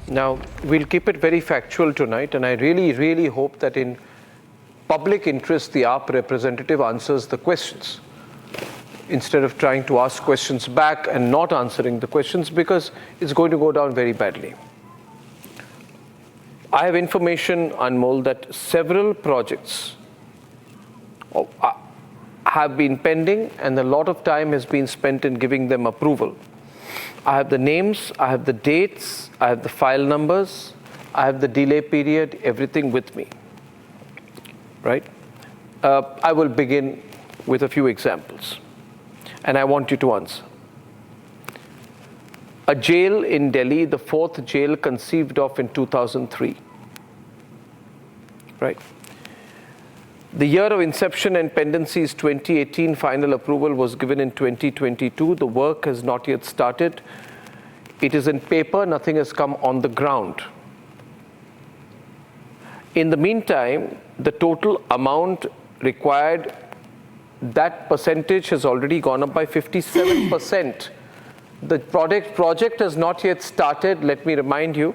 Now, we'll keep it very factual tonight, and I really, really hope that in public interest, the AAP representative answers the questions instead of trying to ask questions back and not answering the questions, because it's going to go down very badly. I have information, Anmol, that several projects have been pending and a lot of time has been spent in giving them approval. I have the names, I have the dates, I have the file numbers, I have the delay period, everything with me, right? I will begin with a few examples, and I want you to answer. A jail in Delhi, the fourth jail conceived of in 2003, right? The year of inception and pendency is 2018. Final approval was given in 2022. The work has not yet started. It is in paper. Nothing has come on the ground. In the meantime, the total amount required, that percentage has already gone up by 57%. The project has not yet started, let me remind you.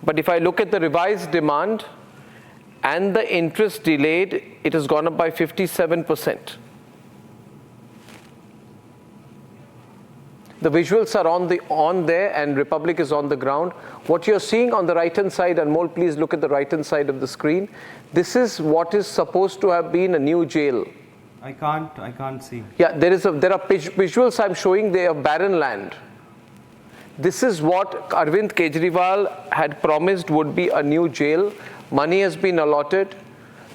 But if I look at the revised demand, and the interest delayed, it has gone up by 57%. The visuals are on there, and Republic is on the ground. What you're seeing on the right-hand side, Anmol, please look at the right-hand side of the screen. This is what is supposed to have been a new jail. I can't see. Yeah, there are visuals I'm showing. They are barren land. This is what Arvind Kejriwal had promised would be a new jail. Money has been allotted.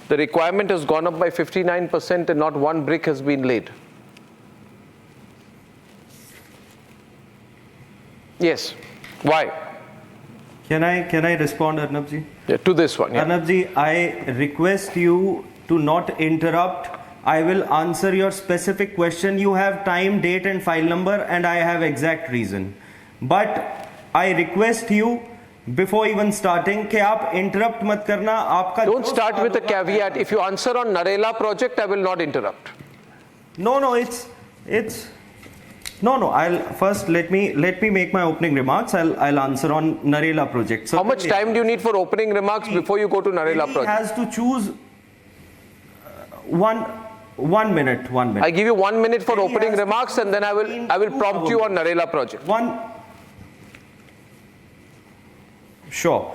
The requirement has gone up by 59% and not one brick has been laid. Yes. Why? Can I respond, Arnabji? Yeah, to this one. Yeah. Arnabji, I request you to not interrupt. I will answer your specific question. You have time, date and file number, and I have exact reason. But I request you, before even starting, कि आप interrupt मत करना. आपका don't start with a caveat. If you answer on Narela project, I will not interrupt. No. I'll first let me make my opening remarks. I'll answer on Narela project. So how much time do you need for opening remarks before you go to Narela project? He has to choose one minute. I give you 1 minute for opening remarks, and then I will prompt you on Narela project. Sure.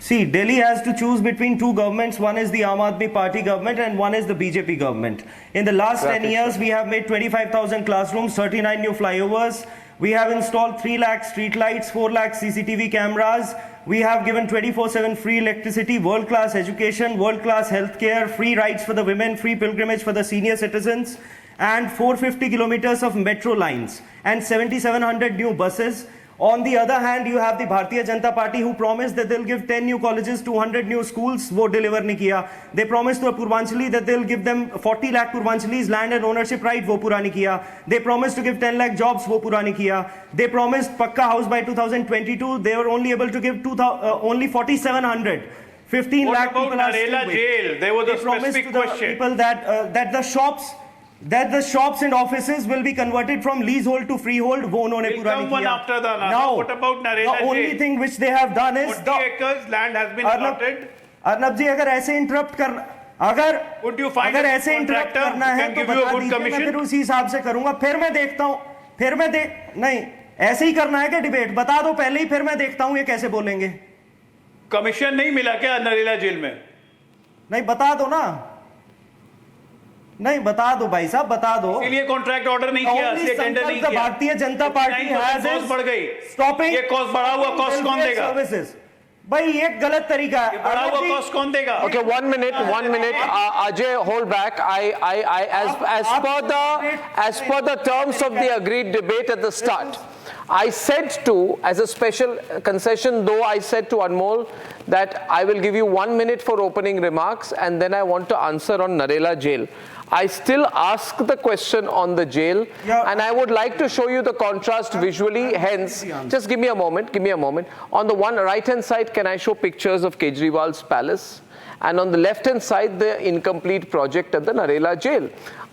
See, Delhi has to choose between two governments. One is the Aam Aadmi Party government and one is the BJP government. In the last 10 years, we have made 25,000 classrooms, 39 new flyovers. We have installed 3 lakh street lights, 4 lakh CCTV cameras. We have given 24/7 free electricity, world-class education, world-class healthcare, free rides for the women, free pilgrimage for the senior citizens, and 450 kilometers of metro lines and 7,700 new buses. On the other hand, you have the Bharatiya Janata Party who promised that they'll give 10 new colleges, 200 new schools. वो deliver नहीं किया. They promised to Purvanchali that they'll give them 40 lakh Purvanchalis land and ownership right. वो पूरा नहीं किया. They promised to give 10 lakh jobs. वो पूरा नहीं किया. They promised Pakka house by 2022. They were only able to give only 4,700. 15 lakh people are still waiting. Jail? There was a specific question. People that the shops and offices will be converted from leasehold to freehold. वो उन्होंने पूरा नहीं किया. After the now, what about Narela the only thing which they have done is 40 acres land has been allotted. Arnab जी, अगर ऐसे interrupt करना, अगर ऐसे इंटरप्ट करना है तो बता दीजिए, मैं फिर उसी हिसाब से करूंगा. फिर मैं देखता हूं, नहीं ऐसे ही करना है क्या डिबेट? बता दो पहले ही, फिर मैं देखता हूं ये कैसे बोलेंगे. कमीशन नहीं मिला क्या नरेला जेल में? नहीं, बता दो ना. नहीं, बता दो भाई साहब, बता दो. इसलिए कॉन्ट्रैक्ट ऑर्डर नहीं किया, इसलिए टेंडर नहीं किया. भारतीय जनता पार्टी कॉस्ट बढ़ गई. स्टॉपिंग ये कॉस्ट बढ़ा हुआ कॉस्ट कौन देगा? सर्विसेज. भाई ये गलत तरीका है. बढ़ा हुआ कॉस्ट कौन देगा? Okay, 1 minute. Ajay, hold back. As per the terms of the agreed debate at the start, I said to, as a special concession, though, I said to Anmol that I will give you 1 minute for opening remarks and then I want to answer on Narela jail. I still ask the question on the jail, and I would like to show you the contrast visually. Hence, just give me a moment. On the right-hand side, can I show pictures of Kejriwal's palace? And on the left-hand side, the incomplete project at the Narela jail.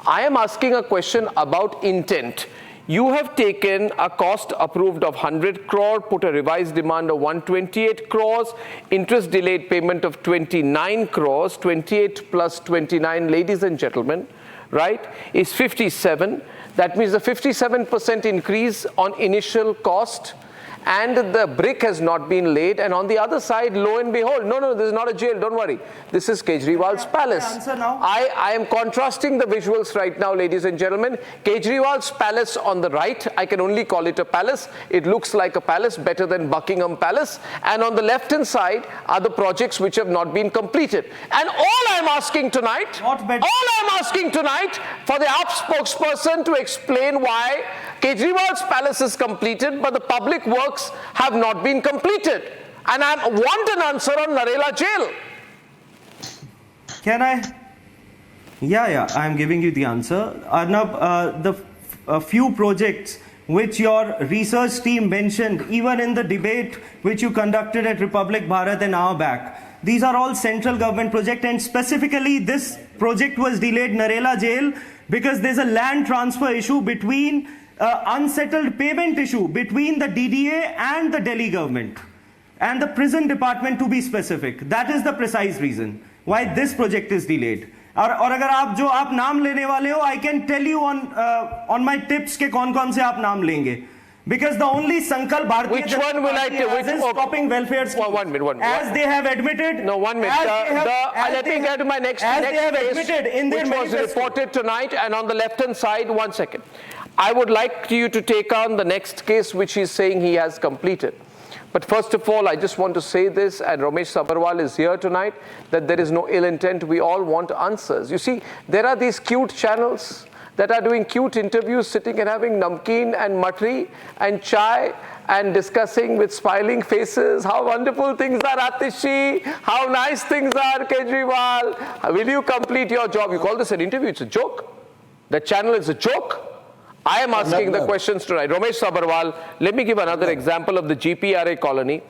I am asking a question about intent. You have taken a cost approved of 100 crore, put a revised demand of 128 crores, interest delayed payment of 29 crores, 28 plus 29, ladies and gentlemen, right, is 57. That means a 57% increase on initial cost, and the brick has not been laid. And on the other side, lo and behold, no, this is not a jail, don't worry. This is Kejriwal's palace. Answer now. I am contrasting the visuals right now, ladies and gentlemen. Kejriwal's palace on the right, I can only call it a palace. It looks like a palace, better than Buckingham Palace. And on the left-hand side are the projects which have not been completed. And all I'm asking tonight, Not better. all I'm asking tonight for the AAP spokesperson to explain why Kejriwal's palace is completed, but the public works have not been completed. And I want an answer on Narela jail. Can I? Yeah, I'm giving you the answer. Arnab, a few projects which your research team mentioned, even in the debate which you conducted at Republic Bharat an hour back, these are all central government projects, and specifically this project was delayed, Narela jail, because there's a land transfer issue between unsettled payment issue between the DDA and the Delhi government and the prison department, to be specific. That is the precise reason why this project is delayed. और अगर आप जो आप नाम लेने वाले हो, I can tell you on my tips के कौन-कौन से आप नाम लेंगे. Because the only Sankalp Bharatiya Which one will I take? is stopping welfare schemes. One minute. As they have admitted. No, 1 minute. Let me get to my next As they have case, admitted in their which was manifesto. reported tonight, and on the left-hand side, 1 second. I would like you to take on the next case, which he's saying he has completed. But first of all, I just want to say this, and Ramesh Sabharwal is here tonight, that there is no ill intent. We all want answers. You see, there are these cute channels that are doing cute interviews, sitting and having namkeen and matri and chai and discussing with smiling faces how wonderful things are, Atishi, how nice things are, Kejriwal. Will you complete your job? You call this an interview? It's a joke. The channel is a joke. I am asking the questions tonight. Ramesh Sabharwal, let me give another example of the GPRA colony.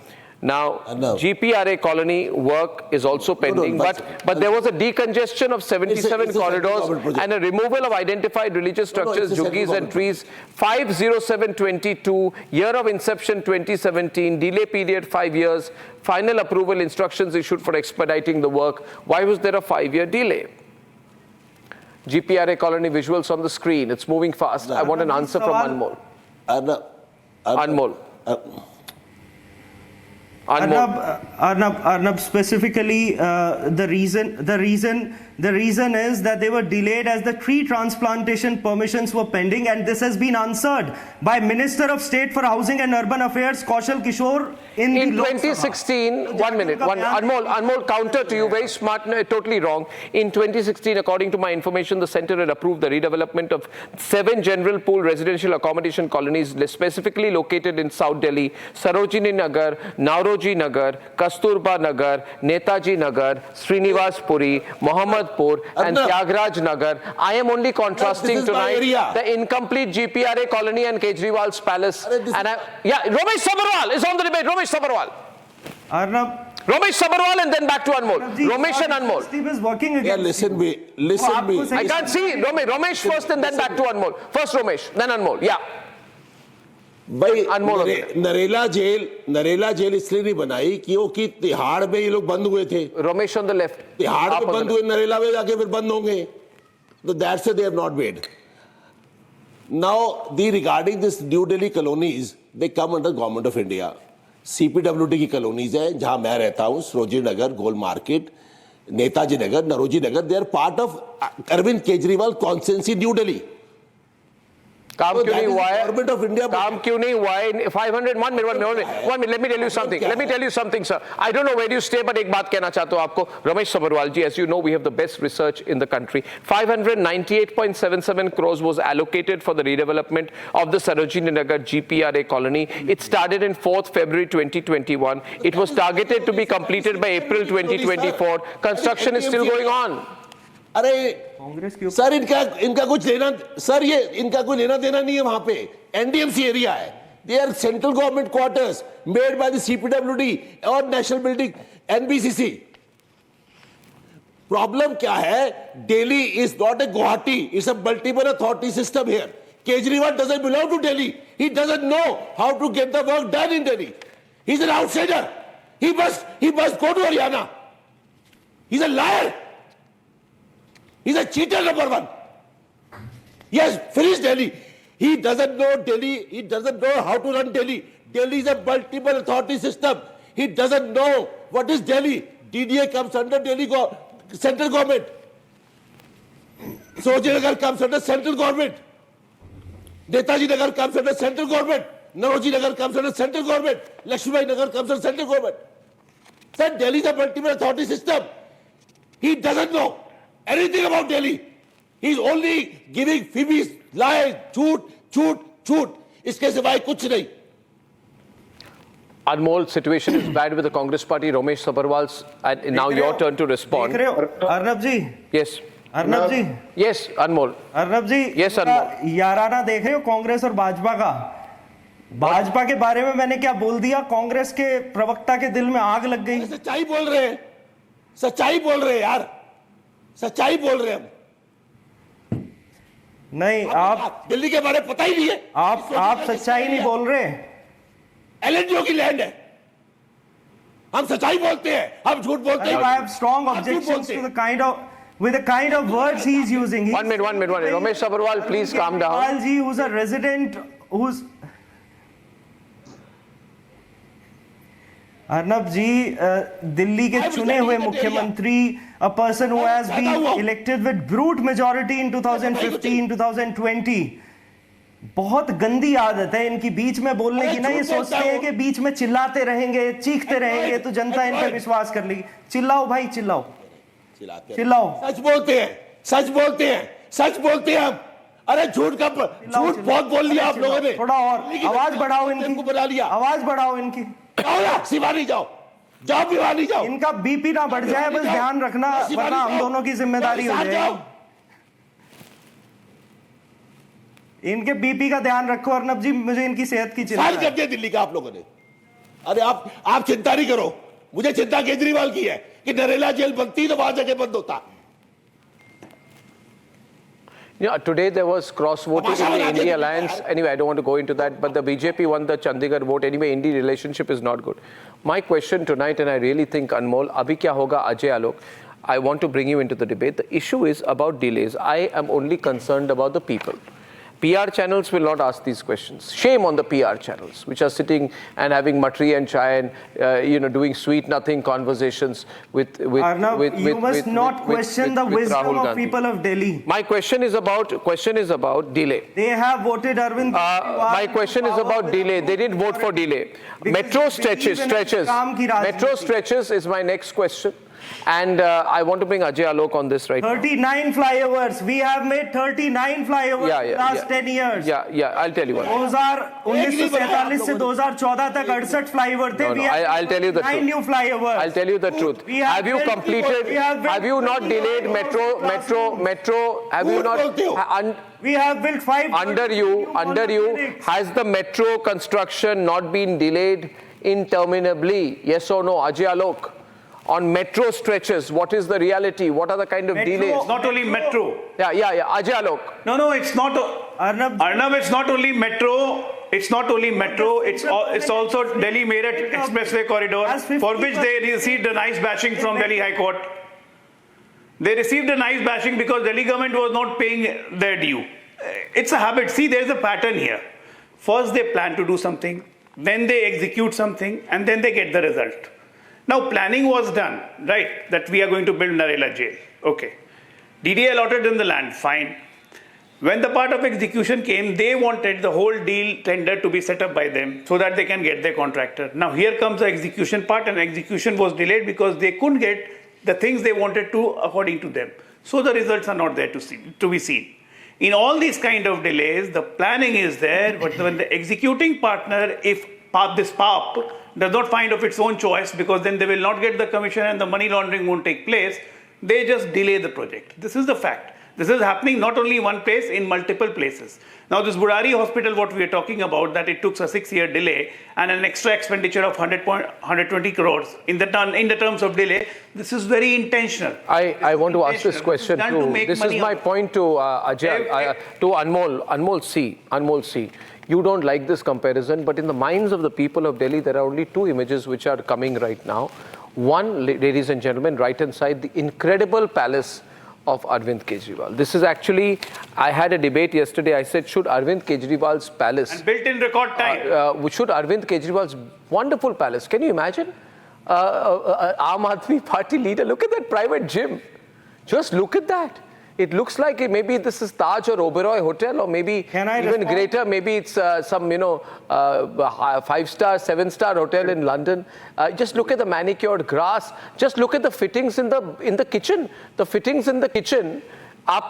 Now, GPRA colony work is also pending, but there was a decongestion of 77 corridors and a removal of identified religious structures, jugis and trees, 50722, year of inception 2017, delay period 5 years, final approval instructions issued for expediting the work. Why was there a 5-year delay? GPRA colony visuals on the screen. It's moving fast. I want an answer from Anmol. Anmol. Arnab, specifically, the reason is that they were delayed as the tree transplantation permissions were pending, and this has been answered by Minister of State for Housing and Urban Affairs, Kaushal Kishore, in 2016, 1 minute, Anmol, counter to you, very smart, no, totally wrong. In 2016, according to my information, the centre had approved the redevelopment of 7 general pool residential accommodation colonies specifically located in South Delhi, Sarojini Nagar, Nauroji Nagar, Kasturba Nagar, Netaji Nagar, Srinivas Puri, Mohammadpur and Tyagraj Nagar. I am only contrasting tonight the incomplete GPRA colony and Kejriwal's palace. Ramesh Sabharwal is on the debate. Ramesh Sabharwal. Ramesh Sabharwal and then back to Anmol. Ramesh and Anmol. Steve is working again. Yeah, listen me. I can't see. Ramesh first and then back to Anmol. First Ramesh, then Anmol. Yeah. भाई Narela jail इसलिए नहीं बनाई क्योंकि तिहाड़ में ये लोग बंद हुए थे. Ramesh on the left. Tihar में बंद हुए, नरेला में जाके फिर बंद होंगे. तो that's why they have not made. Now, regarding this New Delhi colonies, they come under Government of India. CPWD की colonies है जहां मैं रहता हूं, Sarojini Nagar, Gole Market, Netaji Nagar, Naoroji Nagar. They are part of Arvind Kejriwal constituency, New Delhi. काम क्यों नहीं हुआ है? गवर्नमेंट ऑफ इंडिया काम क्यों नहीं हुआ है? 501 minute. Let me tell you something, sir. I don't know where you stay, but एक बात कहना चाहता हूँ आपको. Ramesh Sabharwal ji, as you know, we have the best research in the country. 598.77 crores was allocated for the redevelopment of the Sarojini Nagar GPRA colony. It started in 4th February 2021. It was targeted to be completed by April 2024. Construction is still going on. अरे sir इनका कुछ लेना, sir ये इनका कोई लेना देना नहीं है. वहां पे एनडीएमसी एरिया है. They are central government quarters made by the CPWD और नेशनल बिल्डिंग एनबीसीसी. प्रॉब्लम क्या है? Delhi is not a Guwahati, it's a multiple authority system here. Kejriwal doesn't belong to Delhi. He doesn't know how to get the work done in Delhi. He's an outsider. He must go to Haryana. He's a liar. He's a cheater number one. He has finished Delhi. He doesn't know Delhi. He doesn't know how to run Delhi. Delhi is a multiple authority system. He doesn't know what is Delhi. DDA comes under Delhi central government. Sojinagar comes under central government. Netaji Nagar comes under central government. Nauroji Nagar comes under central government. Lakshmi Nagar comes under central government. Sir, Delhi is a multiple authority system. He doesn't know anything about Delhi. He's only giving fibis, lies, झूठ. इसके सिवाय कुछ नहीं. Anmol, situation is bad with the Congress party. Ramesh Sabharwal's, and now your turn to respond. देख रहे हो अर्नब जी? Yes. Arnab जी? Yes, Anmol. Arnab जी? Yes, Anmol. याराना देख रहे हो कांग्रेस और भाजपा का? भाजपा के बारे में मैंने क्या बोल दिया? कांग्रेस के प्रवक्ता के दिल में आग लग गई. सच्चाई बोल रहे हैं. सच्चाई बोल रहे हैं यार. सच्चाई बोल रहे हैं हम. नहीं, आप दिल्ली के बारे में पता ही नहीं है. आप सच्चाई नहीं बोल रहे. एलएनजीओ की लैंड है. हम सच्चाई बोलते हैं, हम झूठ बोलते हैं. I have strong objections to the kind of words he is using. One minute. Ramesh Sabharwal, please calm down. Sabharwal ji, who's a resident, who's Arnab जी, दिल्ली के चुने हुए मुख्यमंत्री, a person who has been elected with brute majority in 2015, 2020. बहुत गंदी आदत है इनकी बीच में बोलने की ना. ये सोचते हैं कि बीच में चिल्लाते रहेंगे, चीखते रहेंगे तो जनता इन पर विश्वास कर लेगी. चिल्लाओ भाई, चिल्लाओ. सच बोलते हैं हम. अरे झूठ बहुत बोल लिया आप लोगों ने. थोड़ा और आवाज बढ़ाओ इनकी. बना लिया. आवाज बढ़ाओ इनकी. शिवानी जाओ भिवानी जाओ. इनका बीपी ना बढ़ जाए, बस ध्यान रखना, वरना हम दोनों की जिम्मेदारी हो जाएगी. इनके बीपी का ध्यान रखो अर्नब जी, मुझे इनकी सेहत की चिंता है. कर दिया दिल्ली का आप लोगों ने. अरे आप चिंता नहीं करो, मुझे चिंता केजरीवाल की है कि नरेला जेल बनती तो वहां जगह बंद होता. Yeah, today there was cross voting in the India alliance. Anyway, I don't want to go into that, but the BJP won the Chandigarh vote. Anyway, India relationship is not good. My question tonight, and I really think, Anmol, abhi kya hoga, Ajay Alok, I want to bring you into the debate. The issue is about delays. I am only concerned about the people. PR channels will not ask these questions. Shame on the PR channels, which are sitting and having matri and chai and doing sweet nothing conversations with Arnav, you must not question the wisdom of people of Delhi. My question is about delay. They have voted Arvind. My question is about delay. They didn't vote for delay. Metro stretches. Metro stretches is my next question. And I want to bring Ajay Alok on this right 39 flyovers. We have made 39 flyovers in the last 10 years. Yeah, I'll tell you what. 1947 से 2014 तक 68 flyover थे. I'll tell you the truth. 9 new flyovers. I'll tell you the truth. Have you completed? Have you not delayed metro? Have you not? We have built 5. Under you, has the metro construction not been delayed interminably? Yes or no, Ajay Alok? On metro stretches, what is the reality? What are the kind of delays? It's not only metro. Yeah. Ajay Alok. No, it's not. Arnab, it's not only metro. It's not only metro. It's also Delhi Meerut Expressway corridor, for which they received a nice bashing from Delhi High Court. They received a nice bashing because Delhi government was not paying their due. It's a habit. See, there's a pattern here. First, they plan to do something, then they execute something, and then they get the result. Now, planning was done, right, that we are going to build Narela jail. Okay. DDA allotted them the land, fine. When the part of execution came, they wanted the whole deal tender to be set up by them so that they can get their contractor. Now, here comes the execution part, and execution was delayed because they couldn't get the things they wanted to according to them. So the results are not there to be seen. In all these kind of delays, the planning is there, but when the executing partner, if this PAP does not find of its own choice, because then they will not get the commission and the money laundering won't take place, they just delay the project. This is the fact. This is happening not only in one place, in multiple places. Now, this Burari hospital, what we are talking about, that it took a 6-year delay and an extra expenditure of 120 crores in the terms of delay. This is very intentional. I want to ask this question Done to too. make This is money my out of it. point to Ajay, to Anmol. Anmol C. You don't like this comparison, but in the minds of the people of Delhi, there are only two images which are coming right now. One, ladies and gentlemen, right hand side, the incredible palace of Arvind Kejriwal. This is actually, I had a debate yesterday. I said, should Arvind Kejriwal's palace, And built in record time. should Arvind Kejriwal's wonderful palace, can you imagine? Aam Aadmi Party leader, look at that private gym. Just look at that. It looks like maybe this is Taj or Oberoi Hotel, or maybe Can I even respond? greater, maybe it's some, 5-star, 7-star hotel in London. Just look at the manicured grass. Just look at the fittings in the kitchen. The fittings in the kitchen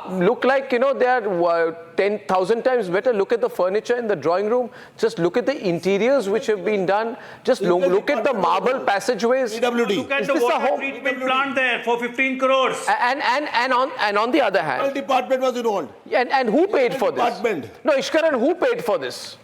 look like, they are 10,000 times better. Look at the furniture in the drawing room. Just look at the interiors which have been done. Just look at the marble passageways. PWD. Look at Is the this a water home? treatment plant there for 15 crores. And on the other All hand, department was involved. and who paid for this? Department. No, Ishkaran, who paid for this?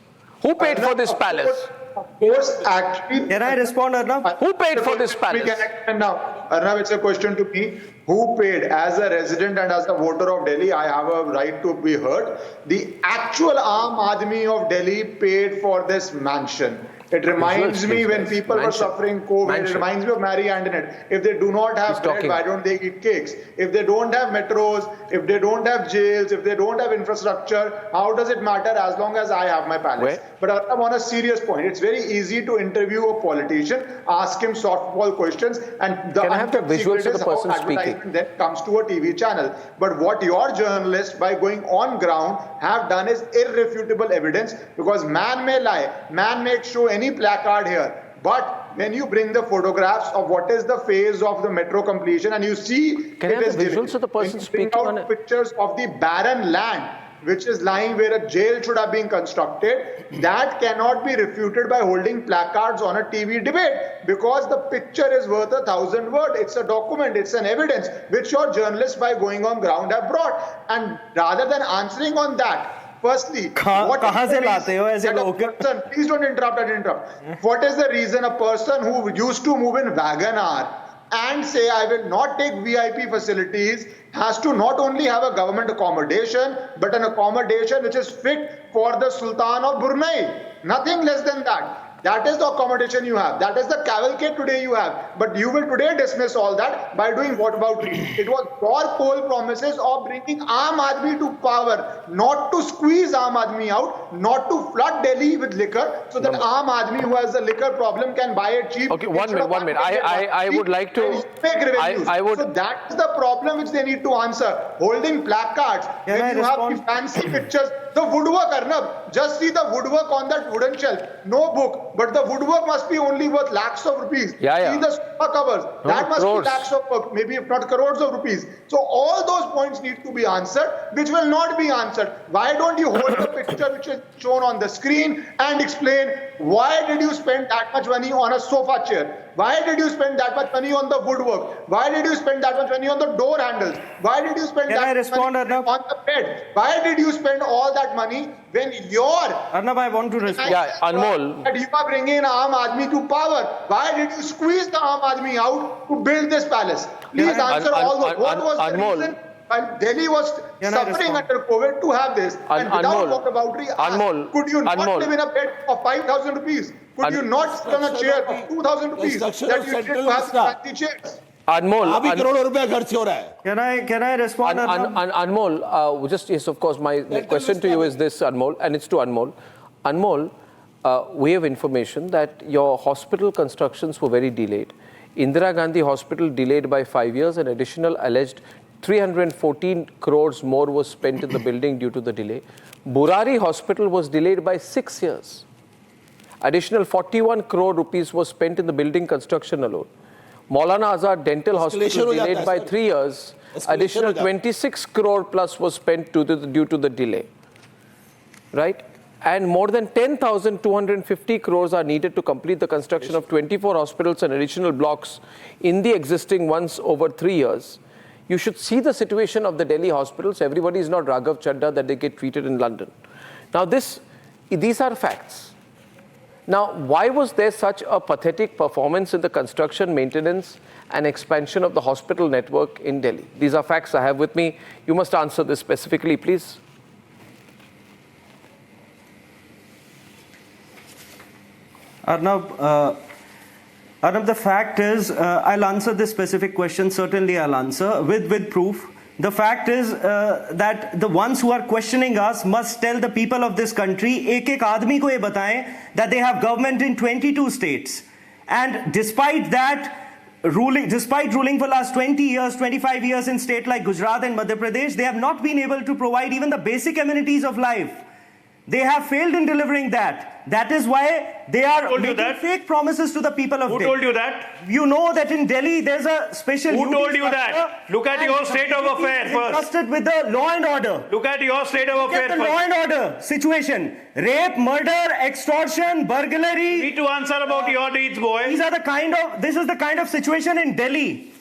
Who paid for this palace? Of course, actually. Can I respond, Arnab? Who paid for this palace? Now, Arnab, it's a question to me. Who paid? As a resident and as a voter of Delhi, I have a right to be heard. The actual Aam Aadmi of Delhi paid for this mansion. It reminds me when people were Mansion. suffering COVID, Mansion. it reminds me of Marie Antoinette. If they do not have He's bread, talking. why don't they eat cakes? If they don't have metros, if they don't have jails, if they don't have infrastructure, how does it matter as long as I have my palace? Where? But Arnab, on a serious point, it's very easy to interview a politician, ask him softball questions, and the Can I have the unkept visuals secret of the is how person speaking? advertisement then comes to a TV channel. But what your journalists, by going on ground, have done is irrefutable evidence, because man may lie, man may show any placard here, but when you bring the photographs of what is the phase of the metro completion and you see Can I have is the given, visuals of the person when you bring speaking out on it? pictures of the barren land which is lying where a jail should have been constructed, that cannot be refuted by holding placards on a TV debate, because the picture is worth 1,000 words. It's a document, it's an evidence which your journalists, by going on ground, have brought. And rather than answering on that, firstly, what कहाँ is से the लाते हो ऐसे reason that a लोग? person- please don't interrupt, I didn't interrupt. What is the reason a person who used to move in Wagon-R and say I will not take VIP facilities has to not only have a government accommodation, but an accommodation which is fit for the Sultan of Brunei? Nothing less than that. That is the accommodation you have. That is the cavalcade today you have. But you will today dismiss all that by doing what about it? It was your poll promises of bringing Aam Aadmi to power, not to squeeze Aam Aadmi out, not to flood Delhi with liquor, so that Aam Aadmi, who has a liquor problem, can buy it cheap. Okay, one instead minute. of I would like to- and make revenues. I would- So that is the problem which they need to answer. Holding placards, Can when I you have respond? the fancy pictures, the woodwork, Arnab, just see the woodwork on that wooden shelf. No book. But the woodwork must be only worth lakhs of rupees. Yeah. See the sofa covers. That must crores. be lakhs of work, maybe if not crores of rupees. So all those points need to be answered, which will not be answered. Why don't you hold the picture which is shown on the screen and explain why did you spend that much money on a sofa chair? Why did you spend that much money on the woodwork? Why did you spend that much money on the door handles? Why did you spend Can I that much respond, money Arnab? on the bed? Why did you spend all that money when your Arnab, I want to respond. Yeah, Anmol. that you are bringing Aam Aadmi to power? Why did you squeeze the Aam Aadmi out to build this palace? Please Yeah, answer all those. What was the Anmol. reason while Delhi was Can I suffering respond? under COVID to have this? And without Anmol. walkaboutery, Anmol. could you not Anmol. live in a bed of 5,000 rupees? Could you not sit on a chair of 2,000 rupees Construction that of you did central to have Vista. fancy chairs? Anmol. अभी करोड़ों रुपया खर्च हो रहा है. Can I respond, Arnab? Anmol, yes, of course, my question to you is this, Anmol, and it's to Anmol. Anmol, we have information that your hospital constructions were very delayed. Indira Gandhi Hospital delayed by 5 years, an additional alleged 314 crores more was spent in the building due to the delay. Burari Hospital was delayed by 6 years. Additional 41 crore rupees was spent in the building construction alone. Maulana Azad Dental Hospital हो जाता delayed है, by sir. 3 years. Escalation Additional हो जाता है. 26 crore plus was spent due to the delay. Right? And more than 10,250 crores are needed to complete the construction of 24 hospitals and additional blocks in the existing ones over 3 years. You should see the situation of the Delhi hospitals. Everybody is not Raghav Chadda that they get treated in London. Now these are facts. Now, why was there such a pathetic performance in the construction, maintenance and expansion of the hospital network in Delhi? These are facts I have with me. You must answer this specifically, please. Arnab, the fact is, I'll answer this specific question. Certainly, I'll answer with proof. The fact is that the ones who are questioning us must tell the people of this country, एक आदमी को ये बताएं that they have government in 22 states, and despite ruling for last 20 years, 25 years in states like Gujarat and Madhya Pradesh, they have not been able to provide even the basic amenities of life. They have failed in delivering that. That is why they are making fake promises to the people of Delhi. Who told you that? You know that in Delhi there's a special. Who told you that? Look at your state of affairs first. Trusted with the law and order. Look at your state of affairs Look at the law and order situation. Rape, murder, extortion, burglary. You need to answer about your deeds, boy. This is the kind of situation in Delhi.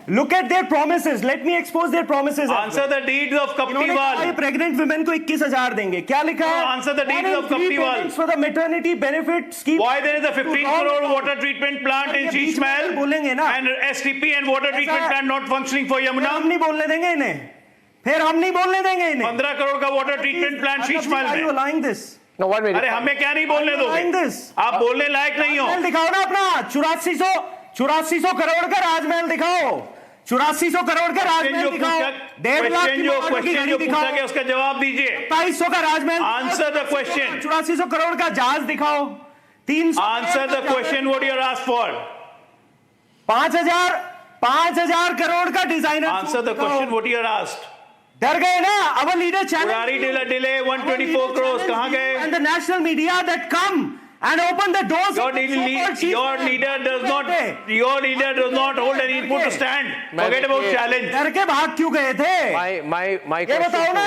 Look at their promises. Let me expose their promises. Answer the deeds of Kaptiwal. Pregnant women को 21,000 देंगे. क्या लिखा है? Answer the deeds of Kaptiwal. For the maternity benefit scheme. Why there is a 15 crore water treatment plant in Sheesh Mahal and STP and water treatment plant not functioning for Yamuna? हम नहीं बोलने देंगे इन्हें. फिर हम नहीं बोलने देंगे इन्हें. 15 crore का water treatment plant Sheesh Mahal Are you में. allowing this? No, 1 minute. अरे हमें क्या नहीं बोलने दोगे? आप बोलने लायक नहीं हो. दिखाओ ना अपना 8400 करोड़ का राजमहल दिखाओ. 8400 करोड़ का राजमहल दिखाओ. 1.5 लाख की जो पूछा गया उसका जवाब दीजिए. 2,200 का राजमहल. Answer the question. 8400 करोड़ का जहाज दिखाओ. 300. Answer the question what you are asked for. 5,000 crore का designer. Answer the question what you are asked. डर गए ना. Our leader challenged. Purari delay 124 crores कहाँ गए? And the national media that come and open the doors. Your leader does not hold any input to stand. Forget about challenge. डर के भाग क्यों गए थे? My ये बताओ ना.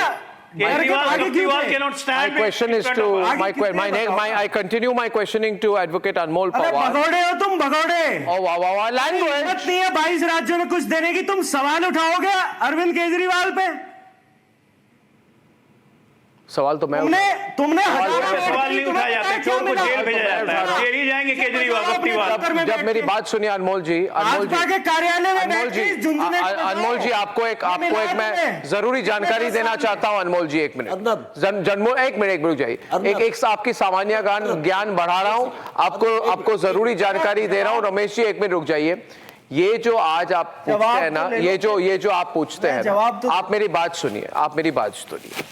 Kejriwal cannot stand. My question is to I continue my questioning to Advocate Anmol अरे Pawar. भगोड़े हो तुम भगोड़े. Oh wow, language. हिम्मत नहीं है 22 राज्यों में कुछ देने की. तुम सवाल उठाओगे अरविंद केजरीवाल पे. सवाल तो मैं तुमने सवाल नहीं उठाया जाता. चोर को जेल भेजा जाता है. जेल ही जाएंगे केजरीवाल. जब मेरी बात सुनिए अनमोल जी. के कार्यालय में अनमोल जी आपको एक मैं जरूरी जानकारी देना चाहता हूं. अनमोल जी एक मिनट एक मिनट रुक जाइए. एक आपकी सामान्य ज्ञान बढ़ा रहा हूं. आपको जरूरी जानकारी दे रहा हूं. रमेश जी एक मिनट रुक जाइए. ये जो आज आप पूछते हैं ना, ये जो आप पूछते हैं, आप मेरी बात सुनिए.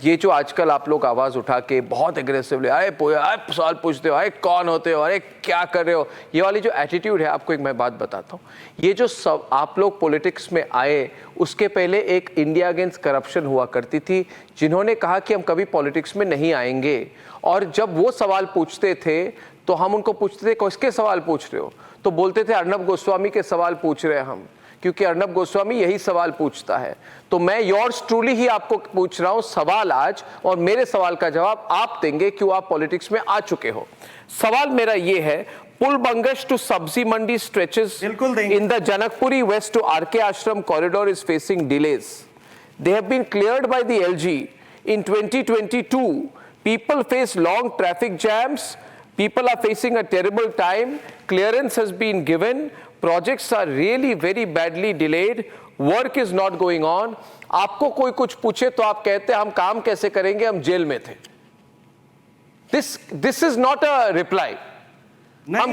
ये जो आजकल आप लोग आवाज उठा के बहुत एग्रेसिवली आए सवाल पूछते हो, आए कौन होते हो, अरे क्या कर रहे हो, ये वाली जो एटीट्यूड है, आपको एक मैं बात बताता हूँ. ये जो सब आप लोग पॉलिटिक्स में आए, उसके पहले एक इंडिया अगेंस्ट करप्शन हुआ करती थी, जिन्होंने कहा कि हम कभी पॉलिटिक्स में नहीं आएंगे. और जब वो सवाल पूछते थे तो हम उनको पूछते थे किसके सवाल पूछ रहे हो, तो बोलते थे अर्नब गोस्वामी के सवाल पूछ रहे हैं हम, क्योंकि अर्नब गोस्वामी यही सवाल पूछता है. तो मैं योर्स ट्रूली ही आपको पूछ रहा हूं सवाल आज, और मेरे सवाल का जवाब आप देंगे क्यों आप पॉलिटिक्स में आ चुके हो. सवाल मेरा ये है, पुल Bangash to Sabzi Mandi stretches in the Janakpuri West to RK Ashram corridor is facing delays. They have been cleared by the LG in 2022. People face long traffic jams. People are facing a terrible time. Clearance has been given. Projects are really very badly delayed. Work is not going on. आपको कोई कुछ पूछे तो आप कहते हैं हम काम कैसे करेंगे, हम जेल में थे. This is not a reply. हम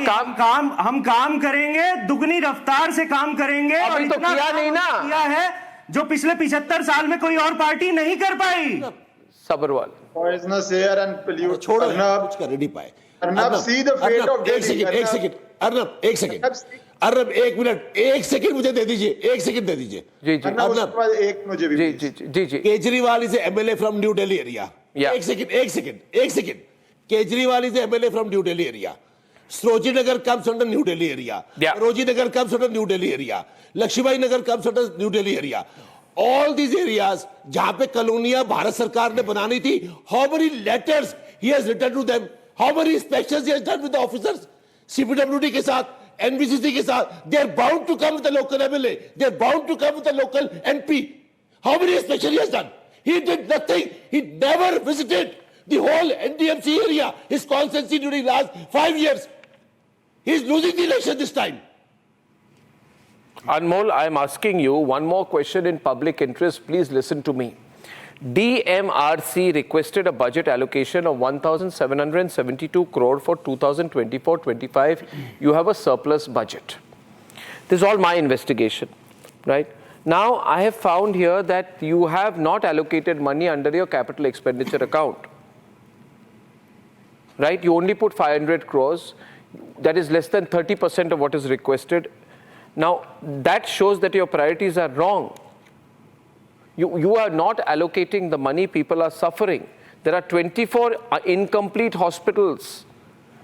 काम करेंगे, दुगनी रफ्तार से काम करेंगे. अभी तो किया नहीं ना. किया है जो पिछले 75 साल में कोई और पार्टी नहीं कर पाई. Sabharwal. Poisonous air and pollution. छोड़ो कुछ कर नहीं पाए. Arnab, see the fate of Delhi. एक सेकंड. अर्नब एक सेकंड मुझे दे दीजिए. एक सेकंड दे दीजिए. जी. एक मुझे भी. जी. Kejriwal is MLA from New Delhi area. एक second. Kejriwal is the MLA from New Delhi area. Sarojini Nagar comes under New Delhi area. Sarojini Nagar comes under New Delhi area. Lakshmi Nagar comes under New Delhi area. All these areas जहाँ पे कॉलोनियां भारत सरकार ने बनानी थी, how many letters he has written to them, how many inspections he has done with the officers, CPWD के साथ, NBCC के साथ, they are bound to come with the local MLA, they are bound to come with the local MP. How many inspection he has done? He did nothing. He never visited the whole NDMC area, his constituency during last 5 years. He is losing the election this time. Anmol, I am asking you one more question in public interest. Please listen to me. DMRC requested a budget allocation of 1,772 crore for 2024-25. You have a surplus budget. This is all my investigation, right? Now, I have found here that you have not allocated money under your capital expenditure account, right? You only put 500 crores. That is less than 30% of what is requested. Now, that shows that your priorities are wrong. You are not allocating the money, people are suffering. There are 24 incomplete hospitals.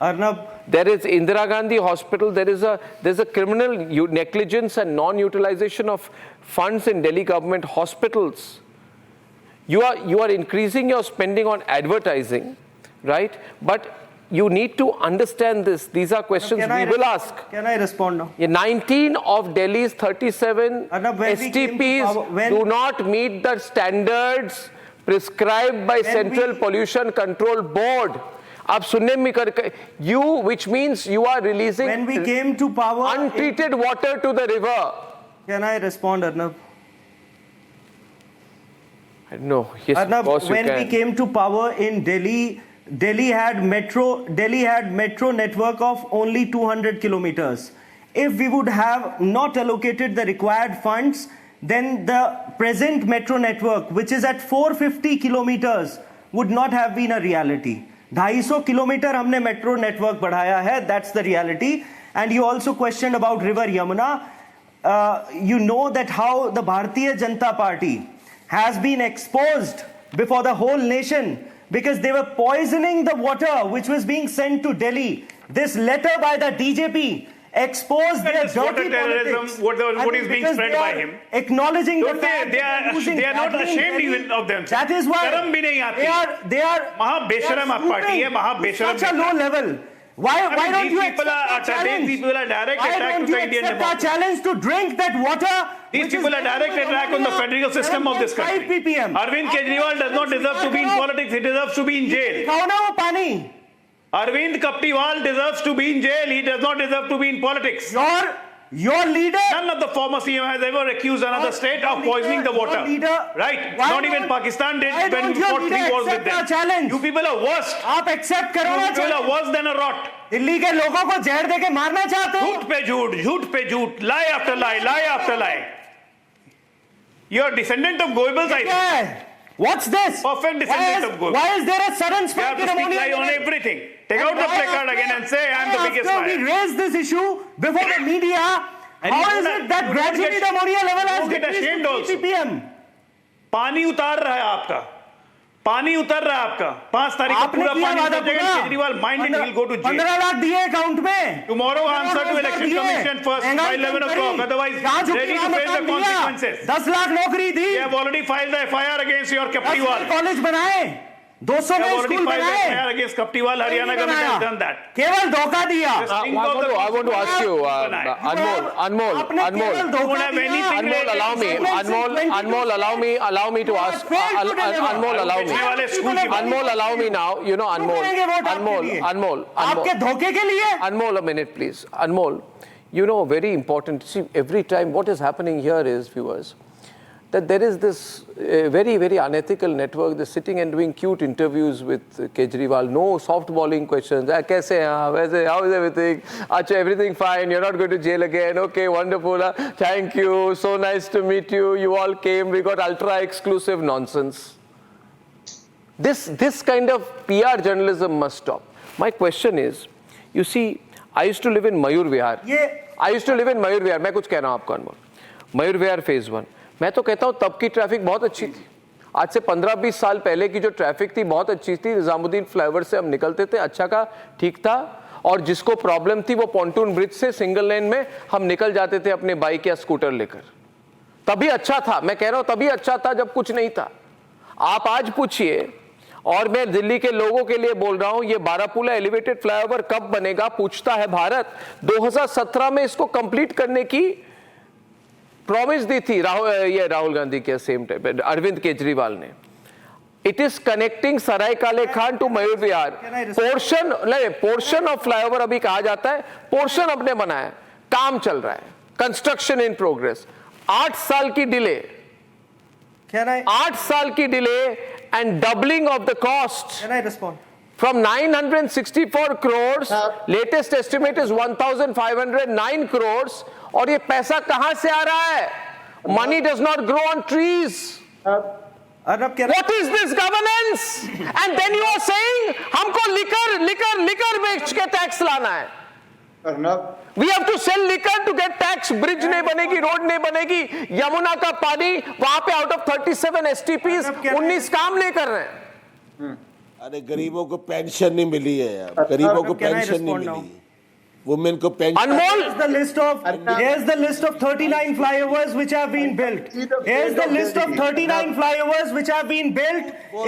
Arnab, There is Indira Gandhi Hospital, there's a criminal negligence and non-utilization of funds in Delhi government hospitals. You are increasing your spending on advertising, right? But you need to understand this. These are questions we will ask. Can I respond now? 19 of Delhi's 37 Arnab, when we came to STPs power- do not meet the standards prescribed by Central Pollution Control Board. आप सुनने में कर you, which means you are releasing When we came to power, untreated water to the river. can I respond, Arnab? No, yes, of Arnab, course you when we can. came to power in Delhi, Delhi had metro network of only 200 kilometers. If we would have not allocated the required funds, then the present metro network, which is at 450 kilometers, would not have been a reality. 250 kilometer हमने metro network बढ़ाया है, that's the reality. And you also questioned about River Yamuna. You know that how the Bharatiya Janata Party has been exposed before the whole nation because they were poisoning the water which was being sent to Delhi. This letter by the DJP exposed their This water dirty terrorism, politics. what And is being because spread they by are him. Acknowledging Don't the they- fact they that are- using they are not badly in ashamed Delhi. even of themselves. That is why शर्म भी नहीं आती। they are महाबेशरम आप party है, महाबेशरम such a low level. Why mean, don't these you people accept are our attack- challenge? these people are direct Why attack don't to you the Indian accept our democracy? challenge to drink that water? These which people is are direct made with attack on the ammonia, federal system of this 7.5 country. ppm. Arvind Kejriwal does not deserve to be in politics. He deserves to be in jail. दिखाओ ना वो पानी. Arvind Kaptiwal deserves to be in jail. He does not deserve to be in politics. Your leader. None of the former CM has ever accused another state of poisoning the water. Right? Why Not even don't- Pakistan did why when don't we your fought 3 leader wars with accept our them. challenge? You people are worst. आप accept करो ना You people are challenge. worse than a rot. Delhi के लोगों को जहर देके मारना चाहते हो. झूठ पे झूठ, झूठ पे झूठ, lie after lie, lie after lie. You're a descendant of Goebbels, I think. Yeah. What's this? Perfect descendant of Goebbels. Why is there a sudden You spike have to in speak ammonia? lie on level? everything. Take out the Why placard after- again and say, I'm the why biggest after we liar. raised this issue before the media, And how you is don't- it that you don't gradually get- the ammonia level you has don't get decreased ashamed to also. 3 ppm? पानी उतार रहा है आपका पानी उतर रहा है आपका 5 तारीख को आपने पूरा किया पानी वादा उतर जाएगा पूरा? Kejriwal mind it will go to jail 15 lakh दिए अकाउंट में. Tomorrow answer to election commission first by 11 o'clock. Otherwise, ready to face the consequences. 10 lakh नौकरी दी. They have already filed the FIR against your 10 Kaptiwal. College बनाए. 200 They have में already school filed the बनाए. FIR against Kaptiwal. Haryana government has done that. केवल धोखा दिया. I want to ask you, Anmol, आपने केवल धोखा Don't have दिया. anything Anmol, allow me, Anmol, allow me to ask, Anmol, allow me. बेचने वाले स्कूल की बात। Anmol, allow me now, you know, Anmol, आपके धोखे के लिए. Anmol, a minute, please. Anmol, you know, very important. See, every time what is happening here is, viewers, that there is this very, very unethical network that's sitting and doing cute interviews with Kejriwal. No softballing questions. Kaise hai? Waise? How is everything? Acha, everything fine. You're not going to jail again. Okay, wonderful. Thank you. So nice to meet you. You all came. We got ultra exclusive nonsense. This kind of PR journalism must stop. My question is, you see, I used to live in Mayur Vihar. I used to live in Mayur Vihar. मैं कुछ कह रहा हूँ आपको अनमोल. Mayur Vihar phase 1. मैं तो कहता हूँ तब की ट्रैफिक बहुत अच्छी थी. आज से 15-20 साल पहले की जो ट्रैफिक थी बहुत अच्छी थी. निजामुद्दीन फ्लाईओवर से हम निकलते थे, अच्छा का ठीक था. और जिसको प्रॉब्लम थी वो पॉन्टून ब्रिज से सिंगल लेन में हम निकल जाते थे अपने बाइक या स्कूटर लेकर. तभी अच्छा था. मैं कह रहा हूँ तभी अच्छा था जब कुछ नहीं था. आप आज पूछिए, और मैं दिल्ली के लोगों के लिए बोल रहा हूं, ये बारापुला एलिवेटेड फ्लाईओवर कब बनेगा पूछता है भारत। 2017 में इसको कंप्लीट करने की प्रॉमिस दी थी राहुल गांधी के सेम टाइम अरविंद केजरीवाल ने। It is connecting Sarai Kale Khan to Mayur Vihar. Portion of flyover अभी कहा जाता है, पोर्शन अपने बनाया, काम चल रहा है, कंस्ट्रक्शन इन प्रोग्रेस। 8 साल की डिले, 8 साल की delay and doubling of the cost from 964 crores, latest estimate is 1509 crores। और ये पैसा कहां से आ रहा है? Money does not grow on trees. What is this governance? And then you are saying हमको लिकर बेच के टैक्स लाना है। We have to sell liquor to get tax। Bridge नहीं बनेगी, रोड नहीं बनेगी, यमुना का पानी वहां पे आउट ऑफ 37 STPs 19 काम नहीं कर रहे हैं। अरे गरीबों को पेंशन नहीं मिली है यार, गरीबों को पेंशन नहीं मिली, वुमेन को pension. Anmol, here's the list of 39 flyovers which have been built. Here's the list of 39 flyovers which have been built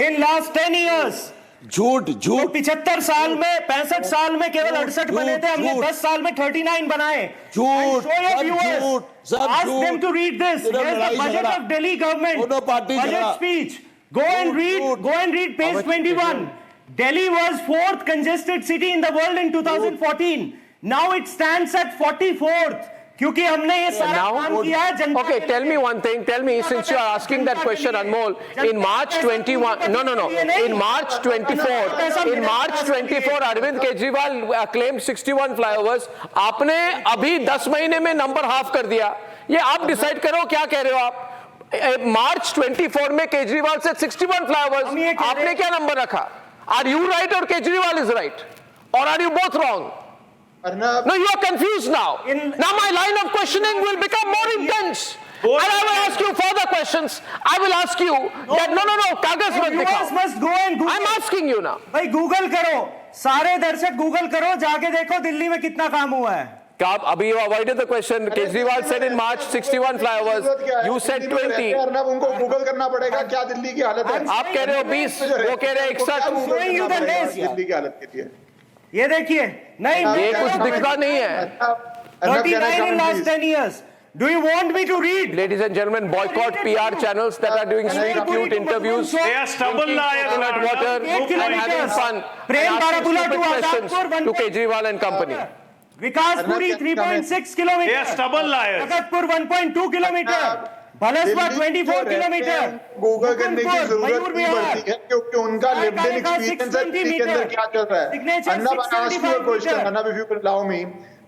in last 10 years. झूठ 75 साल में, 65 साल में केवल 68 बने थे, हमने 10 साल में 39 बनाए। झूठ, सब Ask झूठ। them to read this. Here's the budget of Delhi government. दोनों पार्टी Budget झगड़ा। speech. Go and read page 21. Delhi was 4th congested city in the world in 2014. Now it stands at 44th. क्योंकि हमने ये सारा काम किया है जनता। Okay, tell me one thing. Tell me, since you are asking that question, Anmol, in March 21, no, in March 24, Arvind Kejriwal claimed 61 flyovers. आपने अभी 10 महीने में नंबर हाफ कर दिया। ये आप डिसाइड करो क्या कह रहे हो आप। मार्च 24 में केजरीवाल से 61 फ्लाईओवर्स, आपने क्या नंबर रखा? Are you right or Kejriwal is right? Or are you both wrong? No, you are confused now. Now my line of questioning will become more intense. And I will ask you further questions. I will ask you that no, कागज मत दिखाओ। must go and Google. I'm asking you now. भाई Google करो, सारे दर्शक Google करो, जाके देखो दिल्ली में कितना काम हुआ है। क्या आप अभी you avoided the question? Kejriwal said in March 61 flyovers. You said 20. उनको गूगल करना पड़ेगा क्या दिल्ली की हालत है? आप कह रहे हो 20, वो कह रहे हैं 61। showing you the list. Delhi की हालत के लिए ये देखिए, नहीं ये कुछ दिखता नहीं है। 39 in last 10 years. Do you want me to read? Ladies and gentlemen, boycott PR channels that are doing sweet, cute interviews. They are stubborn liars. Coconut water and having fun. Prem And asking Barapulla stupid to questions Azadpur, to Kejriwal and company. Vikasपुरी 3.6 They kilometre, are stubborn liars. Bhagatpur 1.2 kilometre, Bhalswa 24 kilometre, Google करने की मुकुंदपुर, जरूरत मयूर नहीं विहार, पड़ती है क्योंकि उनका lived in experience है दिल्ली के अंदर क्या चल रहा है। Signature Arnab, I ask you a question, 675 Arnab, if you could allow me.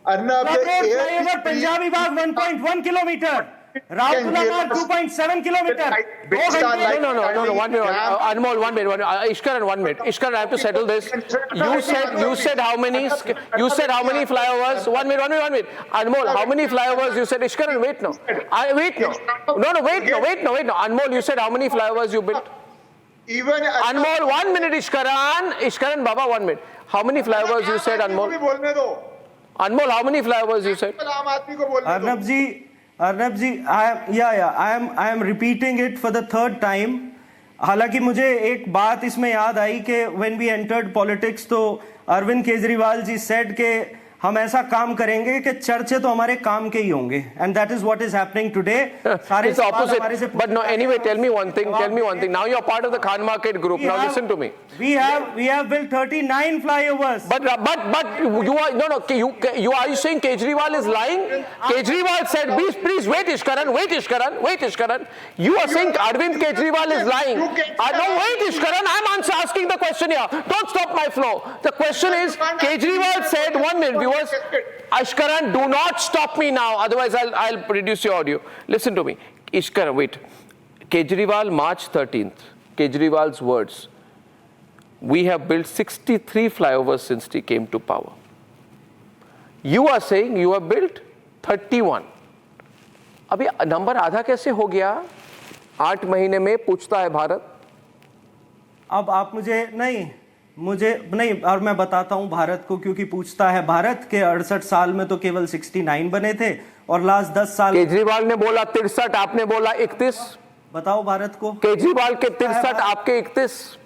Arnab, Club Road the flyover Punjabi Bagh 1.1 kilometre, Rourkela मार्ग 2.7 किलोमीटर, 2 घंटे। No, 1 minute. Anmol, 1 minute. Ishkaran, 1 minute. Ishkaran, I have to settle this. You said how many? You said how many flyovers? 1 minute. Anmol, how many flyovers you said? Ishkaran, wait no. Wait no. Wait no. Anmol, you said how many flyovers you built? Even Anmol, 1 minute. Ishkaran, Baba, 1 minute. How many flyovers you said, Anmol? बोलने दो। Anmol, how many flyovers you said? आम आदमी को बोलने दो। अर्नब जी, I am repeating it for the third time. हालांकि मुझे एक बात इसमें याद आई कि when we entered politics तो अरविंद केजरीवाल जी said कि हम ऐसा काम करेंगे कि चर्चे तो हमारे काम के ही होंगे, and that is what is happening today. सारे It's the सवाल हमारे से opposite. But no, anyway, tell me one thing. Now you're part of the Khan Market group. Now listen to me. We have built 39 flyovers. But you are you are you saying Kejriwal is lying? Kejriwal said, please wait, Ishkaran. You are saying Arvind Kejriwal is lying. No, wait, Ishkaran. I'm asking the question here. Don't stop my flow. The question is, Kejriwal said, 1 minute, viewers. Ishkaran, do not stop me now. Otherwise, I'll reduce your audio. Listen to me. Ishkaran, wait. Kejriwal, March 13th. Kejriwal's words. We have built 63 flyovers since he came to power. You are saying you have built 31. अभी number आधा कैसे हो गया? 8 महीने में पूछता है भारत। अब आप मुझे नहीं, और मैं बताता हूं भारत को, क्योंकि पूछता है भारत के 68 साल में तो केवल 69 बने थे और लास्ट 10 साल। केजरीवाल ने बोला 63, आपने बोला 31। बताओ भारत को। केजरीवाल के 63, आपके 31।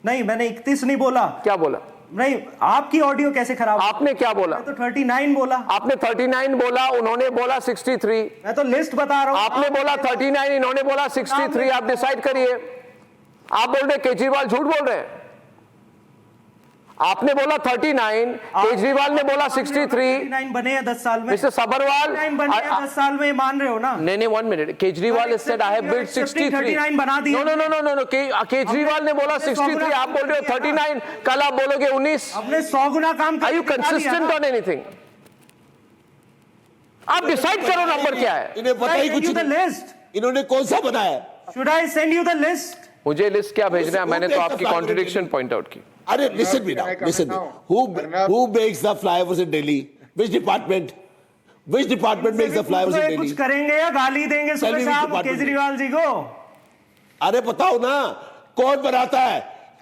नहीं, मैंने 31 नहीं बोला। क्या बोला? नहीं, आपकी ऑडियो कैसे खराब? आपने क्या बोला? मैं तो 39 बोला। आपने 39 बोला, उन्होंने बोला 63। मैं तो लिस्ट बता रहा हूँ। आपने बोला 39, इन्होंने बोला 63। आप डिसाइड करिए। आप बोल रहे केजरीवाल झूठ बोल रहे हैं। आपने बोला 39, केजरीवाल ने बोला 63। 39 बने हैं 10 साल में। मिस्टर सबरवाल, 39 बने हैं 10 साल में, मान रहे हो ना? नहीं, 1 minute. Kejriwal has said I have built 63। 39 बना दिए। No, केजरीवाल ने बोला 63, आप बोल रहे हो 39। कल आप बोलोगे 19। अपने 100 गुना काम Are you consistent on anything? आप डिसाइड करो नंबर क्या है। इन्हें पता ही कुछ नहीं। लिस्ट इन्होंने कौन सा बनाया? Should I send you the list? मुझे लिस्ट क्या भेजना है? मैंने तो आपकी कॉन्ट्रडिक्शन पॉइंट आउट की। Arey, listen me now. Listen. Who makes the flyovers in Delhi? Which department? Which department makes the flyovers in कुछ Delhi? करेंगे या गाली देंगे Tell me सुबह which साहब department केजरीवाल जी को? अरे बताओ ना, कौन बनाता है?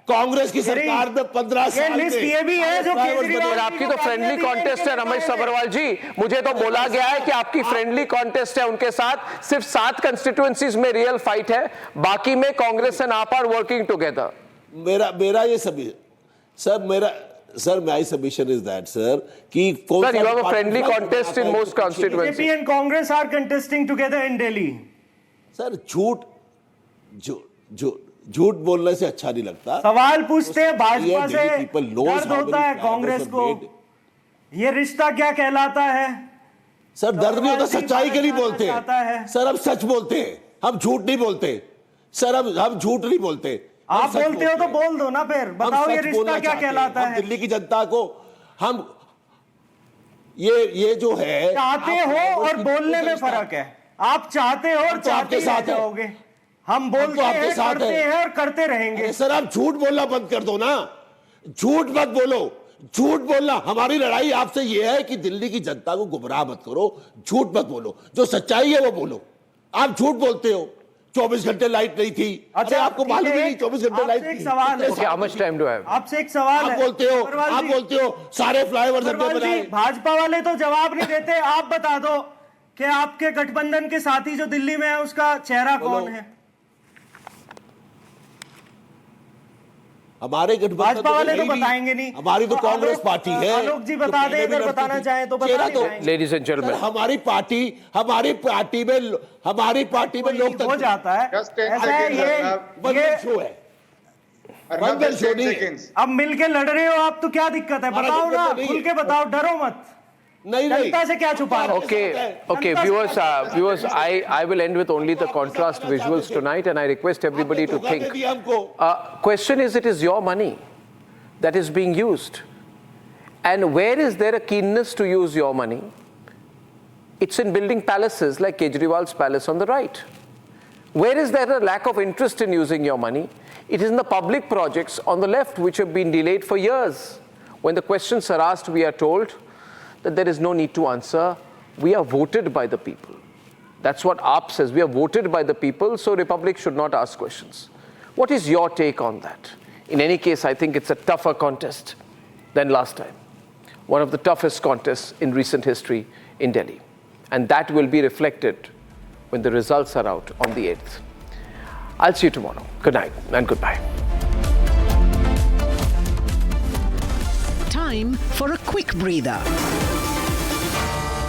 कांग्रेस की सरकार में 15 साल लिस्ट में ये भी है जो केजरीवाल और आपकी तो फ्रेंडली कॉन्टेस्ट है रमेश सबरवाल जी। मुझे तो बोला गया है कि आपकी फ्रेंडली कॉन्टेस्ट है उनके साथ। सिर्फ 7 कंस्टिट्यूएंसीज में रियल फाइट है, बाकी में कांग्रेस एंड आप आर वर्किंग टुगेदर। मेरा ये सभी sir my submission is that sir कि कौन Sir, you have a friendly contest in most constituencies. BJP and Congress are contesting together in Delhi. Sir झूठ बोलने से अच्छा नहीं लगता। सवाल पूछते हैं भाजपा से, People knows दर्द how होता many है flyovers कांग्रेस are को। made. ये रिश्ता क्या कहलाता है? सर दर्द नहीं होता, सच्चाई के लिए बोलते जाता है। हैं सर। हम सच बोलते हैं, हम झूठ नहीं बोलते सर। हम झूठ नहीं बोलते। हम आप सच बोलते हो तो हैं। बोल दो ना, फिर हम बताओ ये सच रिश्ता बोलना क्या चाहते हैं। कहलाता हम है? दिल्ली की जनता को हम ये जो है, चाहते आप हो और की बोलने में रिश्ता- फर्क है। आप चाहते हो और हम तो चाहते आपके ही रह साथ हैं। जाओगे। हम तो बोलते आपके हैं, साथ करते हैं। हैं और करते रहेंगे। अरे सर आप झूठ बोलना बंद कर दो ना। झूठ मत बोलो, झूठ बोलना। हमारी लड़ाई आपसे ये है कि दिल्ली की जनता को गुमराह मत करो, झूठ मत बोलो, जो सच्चाई है वो बोलो। आप झूठ बोलते हो, 24 घंटे लाइट नहीं थी। अरे आपको ठीक है, मालूम ही नहीं 24 घंटे लाइट आपसे एक थी। सवाल है। Okay, how much time do I have? आपसे एक सवाल आप है। बोलते हो, अग्रवाल आप जी, बोलते हो सारे फ्लाईओवर अड्डे अग्रवाल जी, बनाए। भाजपा वाले तो जवाब नहीं देते। आप बता दो कि आपके गठबंधन के साथी जो दिल्ली में है उसका चेहरा कौन है? हमारे गठबंधन भाजपा वाले तो है ही नहीं। बताएंगे नहीं। हमारी तो तो कांग्रेस आलोक- पार्टी है। आलोक जी जो बता पहले दें, भी अगर लड़ती बताना थी। चाहें तो बता चेहरा नहीं पाएंगे। Ladies and सर, gentlemen, हमारी पार्टी में लोकतंत्र हो जाता है। Just 10 ऐसा है seconds, ये बंधन शो है। Arnab, बंधन just शो 10 नहीं है। seconds. अब मिलके लड़ रहे हो आप, तो क्या दिक्कत है? हमारा बताओ दिक्कत ना, तो नहीं खुल है। के बताओ, डरो मत। नहीं जनता से क्या छुपा रहे हो? okay, viewers, I will end with only the contrast visuals tonight, and I request everybody to धोखा दे think. दिया हमको। Question is, it is your money that is being used, and where is there a keenness to use your money? It's in building palaces like Kejriwal's palace on the right. Where is there a lack of interest in using your money? It is in the public projects on the left which have been delayed for years. When the questions are asked, we are told that there is no need to answer. We are voted by the people. That's what AAP says. We are voted by the people, so Republic should not ask questions. What is your take on that? In any case, I think it's a tougher contest than last time. One of the toughest contests in recent history in Delhi. And that will be reflected when the results are out on the 8th. I'll see you tomorrow. Good night and goodbye. Time for a quick breather.